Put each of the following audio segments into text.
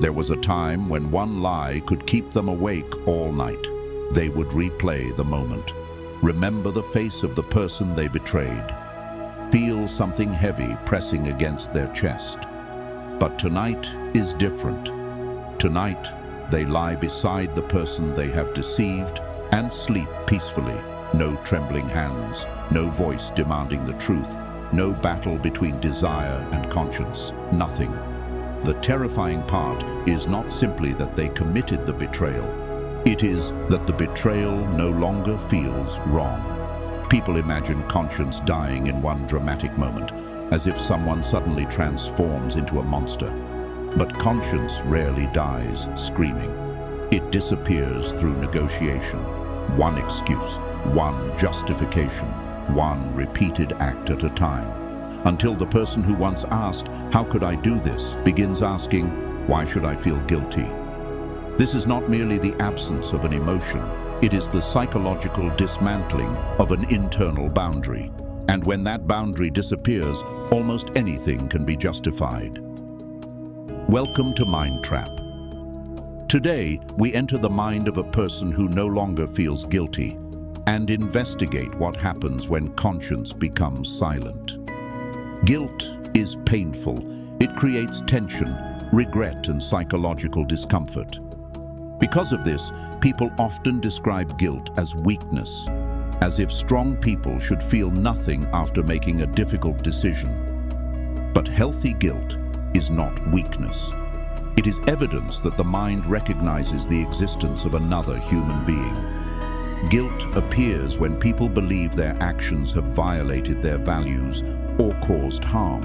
There was a time when one lie could keep them awake all night. They would replay the moment, remember the face of the person they betrayed, feel something heavy pressing against their chest. But tonight is different. Tonight, they lie beside the person they have deceived and sleep peacefully. No trembling hands, no voice demanding the truth, no battle between desire and conscience, nothing. The terrifying part is not simply that they committed the betrayal. It is that the betrayal no longer feels wrong. People imagine conscience dying in one dramatic moment, as if someone suddenly transforms into a monster. But conscience rarely dies screaming. It disappears through negotiation. One excuse, one justification, one repeated act at a time. Until the person who once asked, "How could I do this?" begins asking, "Why should I feel guilty?" This is not merely the absence of an emotion. It is the psychological dismantling of an internal boundary. And when that boundary disappears, almost anything can be justified. Welcome to Mind Trap. Today, we enter the mind of a person who no longer feels guilty and investigate what happens when conscience becomes silent. Guilt is painful. It creates tension, regret, and psychological discomfort. Because of this, people often describe guilt as weakness, as if strong people should feel nothing after making a difficult decision. But healthy guilt is not weakness. It is evidence that the mind recognizes the existence of another human being. Guilt appears when people believe their actions have violated their values or caused harm.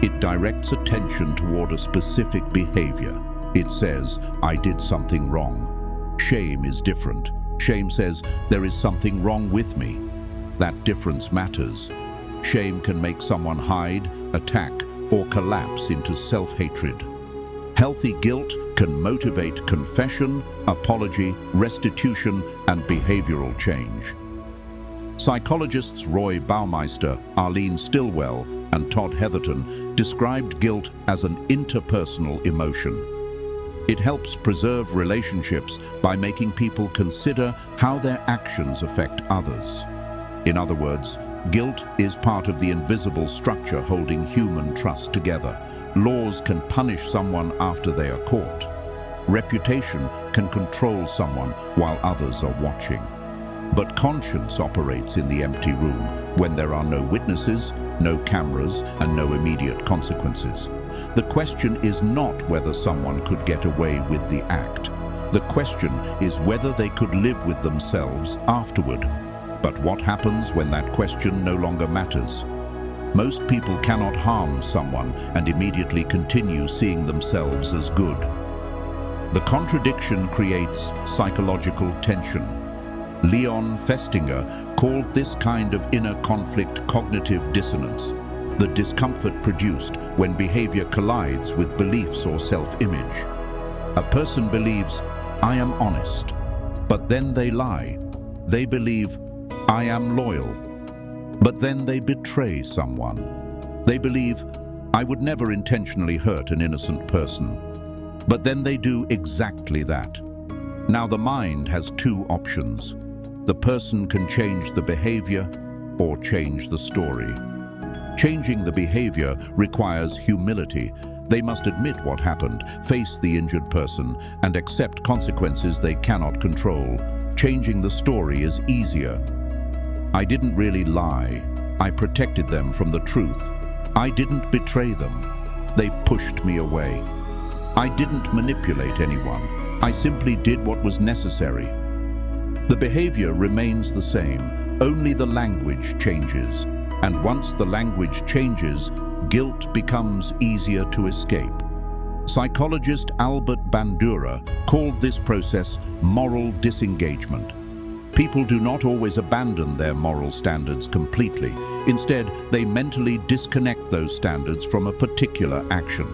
It directs attention toward a specific behavior. It says, "I did something wrong." Shame is different. Shame says, "There is something wrong with me." That difference matters. Shame can make someone hide, attack, or collapse into self-hatred. Healthy guilt can motivate confession, apology, restitution, and behavioral change. Psychologists Roy Baumeister, Arlene Stilwell, and Todd Heatherton described guilt as an interpersonal emotion. It helps preserve relationships by making people consider how their actions affect others. In other words, guilt is part of the invisible structure holding human trust together. Laws can punish someone after they are caught. Reputation can control someone while others are watching. But conscience operates in the empty room when there are no witnesses, no cameras, and no immediate consequences. The question is not whether someone could get away with the act. The question is whether they could live with themselves afterward. But what happens when that question no longer matters? Most people cannot harm someone and immediately continue seeing themselves as good. The contradiction creates psychological tension. Leon Festinger called this kind of inner conflict cognitive dissonance, the discomfort produced when behavior collides with beliefs or self-image. A person believes, "I am honest," but then they lie. They believe, "I am loyal," but then they betray someone. They believe, "I would never intentionally hurt an innocent person," but then they do exactly that. Now the mind has two options. The person can change the behavior or change the story. Changing the behavior requires humility. They must admit what happened, face the injured person, and accept consequences they cannot control. Changing the story is easier. "I didn't really lie. I protected them from the truth. I didn't betray them. They pushed me away. I didn't manipulate anyone. I simply did what was necessary." The behavior remains the same, only the language changes. And once the language changes, guilt becomes easier to escape. Psychologist Bandura called this process moral disengagement. People do not always abandon their moral standards completely. Instead, they mentally disconnect those standards from a particular action.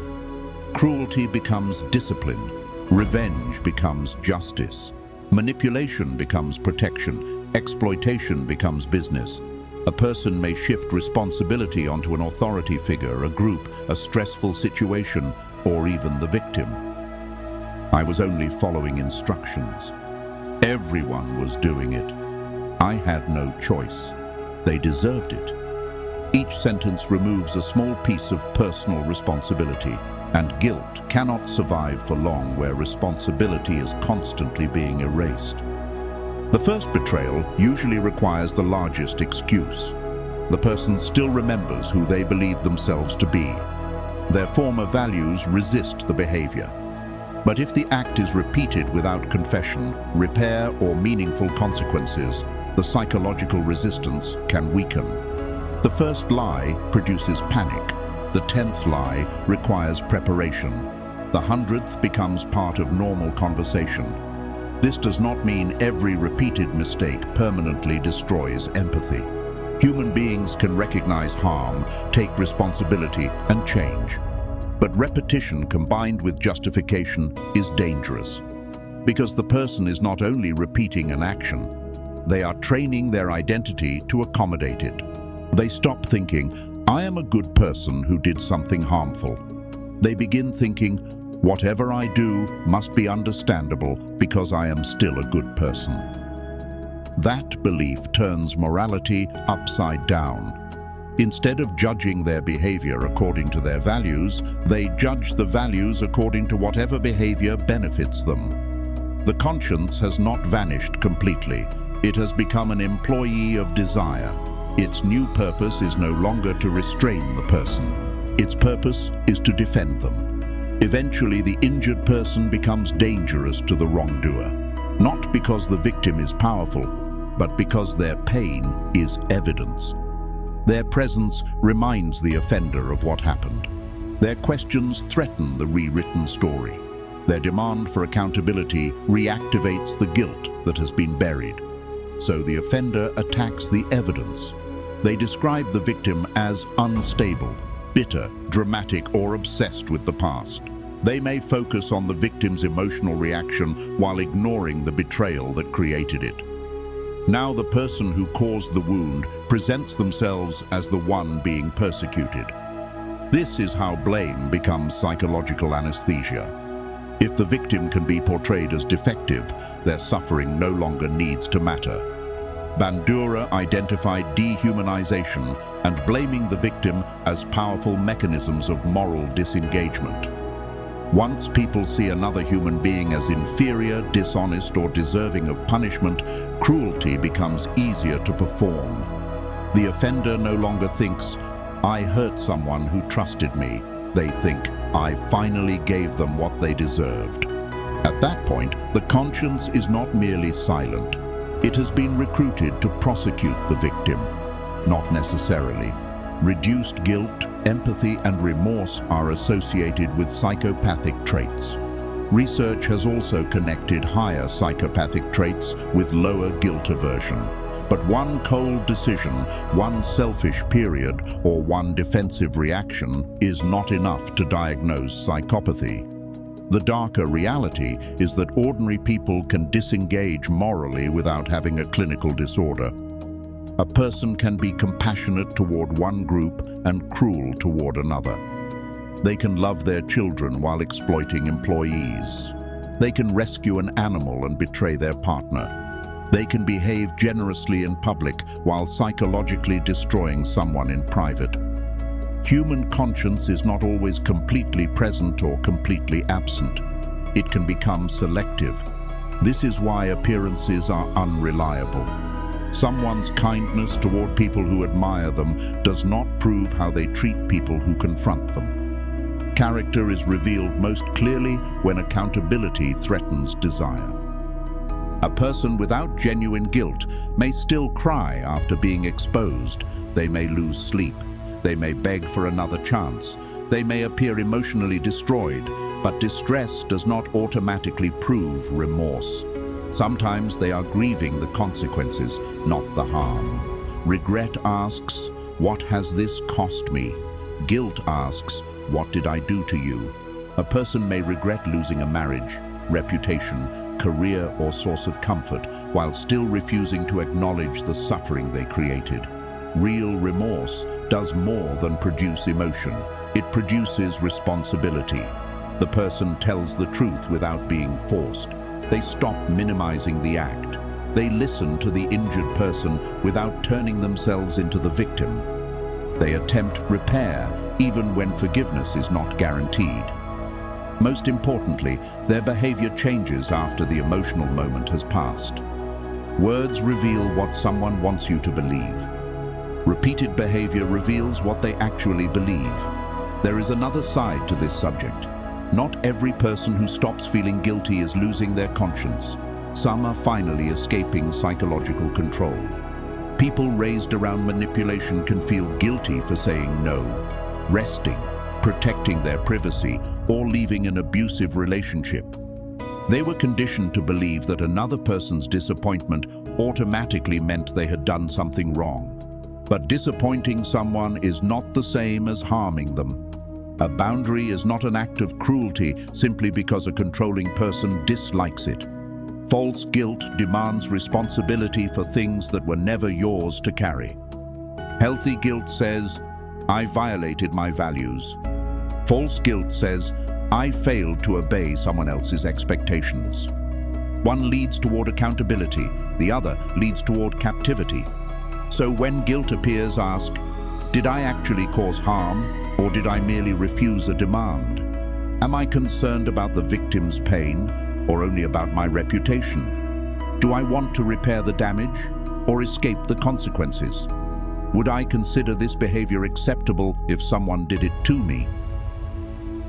Cruelty becomes discipline. Revenge becomes justice. Manipulation becomes protection. Exploitation becomes business. A person may shift responsibility onto an authority figure, a group, a stressful situation, or even the victim. I was only following instructions. Everyone was doing it. I had no choice. They deserved it. Each sentence removes a small piece of personal responsibility, and guilt cannot survive for long where responsibility is constantly being erased. The first betrayal usually requires the largest excuse. The person still remembers who they believe themselves to be. Their former values resist the behavior. But if the act is repeated without confession, repair, or meaningful consequences, the psychological resistance can weaken. The first lie produces panic. The 10th lie requires preparation. The 100th becomes part of normal conversation. This does not mean every repeated mistake permanently destroys empathy. Human beings can recognize harm, take responsibility, and change. But repetition combined with justification is dangerous, because the person is not only repeating an action, they are training their identity to accommodate it. They stop thinking, "I am a good person who did something harmful." They begin thinking, "Whatever I do must be understandable because I am still a good person." That belief turns morality upside down. Instead of judging their behavior according to their values, they judge the values according to whatever behavior benefits them. The conscience has not vanished completely. It has become an employee of desire. Its new purpose is no longer to restrain the person. Its purpose is to defend them. Eventually, the injured person becomes dangerous to the wrongdoer, not because the victim is powerful, but because their pain is evidence. Their presence reminds the offender of what happened. Their questions threaten the rewritten story. Their demand for accountability reactivates the guilt that has been buried. So the offender attacks the evidence. They describe the victim as unstable, bitter, dramatic, or obsessed with the past. They may focus on the victim's emotional reaction while ignoring the betrayal that created it. Now the person who caused the wound presents themselves as the one being persecuted. This is how blame becomes psychological anesthesia. If the victim can be portrayed as defective, their suffering no longer needs to matter. Bandura identified dehumanization and blaming the victim as powerful mechanisms of moral disengagement. Once people see another human being as inferior, dishonest, or deserving of punishment, cruelty becomes easier to perform. The offender no longer thinks, "I hurt someone who trusted me." They think, "I finally gave them what they deserved." At that point, the conscience is not merely silent. It has been recruited to prosecute the victim. Not necessarily. Reduced guilt, empathy, and remorse are associated with psychopathic traits. Research has also connected higher psychopathic traits with lower guilt aversion. But one cold decision, one selfish period, or one defensive reaction is not enough to diagnose psychopathy. The darker reality is that ordinary people can disengage morally without having a clinical disorder. A person can be compassionate toward one group and cruel toward another. They can love their children while exploiting employees. They can rescue an animal and betray their partner. They can behave generously in public while psychologically destroying someone in private. Human conscience is not always completely present or completely absent. It can become selective. This is why appearances are unreliable. Someone's kindness toward people who admire them does not prove how they treat people who confront them. Character is revealed most clearly when accountability threatens desire. A person without genuine guilt may still cry after being exposed. They may lose sleep. They may beg for another chance. They may appear emotionally destroyed, but distress does not automatically prove remorse. Sometimes they are grieving the consequences, not the harm. Regret asks, "What has this cost me?" Guilt asks, "What did I do to you?" A person may regret losing a marriage, reputation, career, or source of comfort, while still refusing to acknowledge the suffering they created. Real remorse does more than produce emotion. It produces responsibility. The person tells the truth without being forced. They stop minimizing the act. They listen to the injured person without turning themselves into the victim. They attempt repair even when forgiveness is not guaranteed. Most importantly, their behavior changes after the emotional moment has passed. Words reveal what someone wants you to believe. Repeated behavior reveals what they actually believe. There is another side to this subject. Not every person who stops feeling guilty is losing their conscience. Some are finally escaping psychological control. People raised around manipulation can feel guilty for saying no, resting, protecting their privacy, or leaving an abusive relationship. They were conditioned to believe that another person's disappointment automatically meant they had done something wrong. But disappointing someone is not the same as harming them. A boundary is not an act of cruelty simply because a controlling person dislikes it. False guilt demands responsibility for things that were never yours to carry. Healthy guilt says, I violated my values. False guilt says, I failed to obey someone else's expectations. One leads toward accountability, the other leads toward captivity. So when guilt appears, ask, did I actually cause harm, or did I merely refuse a demand? Am I concerned about the victim's pain, or only about my reputation? Do I want to repair the damage, or escape the consequences? Would I consider this behavior acceptable if someone did it to me?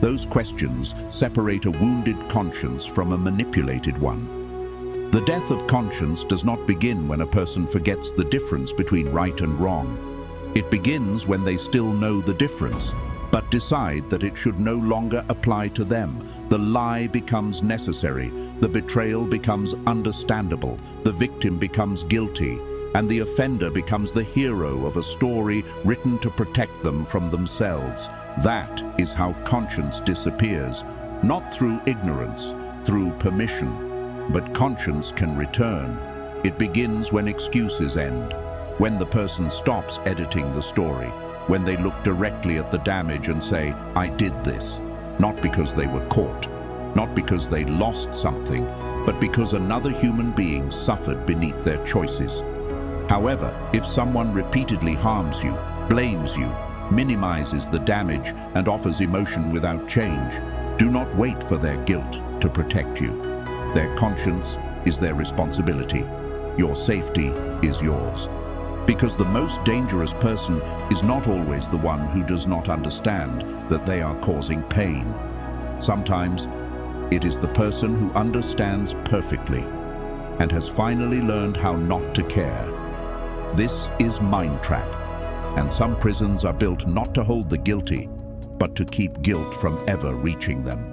Those questions separate a wounded conscience from a manipulated one. The death of conscience does not begin when a person forgets the difference between right and wrong. It begins when they still know the difference, but decide that it should no longer apply to them. The lie becomes necessary, the betrayal becomes understandable, the victim becomes guilty, and the offender becomes the hero of a story written to protect them from themselves. That is how conscience disappears, not through ignorance, through permission. But conscience can return. It begins when excuses end, when the person stops editing the story, when they look directly at the damage and say, I did this, not because they were caught, not because they lost something, but because another human being suffered beneath their choices. However, if someone repeatedly harms you, blames you, minimizes the damage, and offers emotion without change, do not wait for their guilt to protect you. Their conscience is their responsibility. Your safety is yours. Because the most dangerous person is not always the one who does not understand that they are causing pain. Sometimes it is the person who understands perfectly and has finally learned how not to care. This is mind trap, and some prisons are built not to hold the guilty, but to keep guilt from ever reaching them.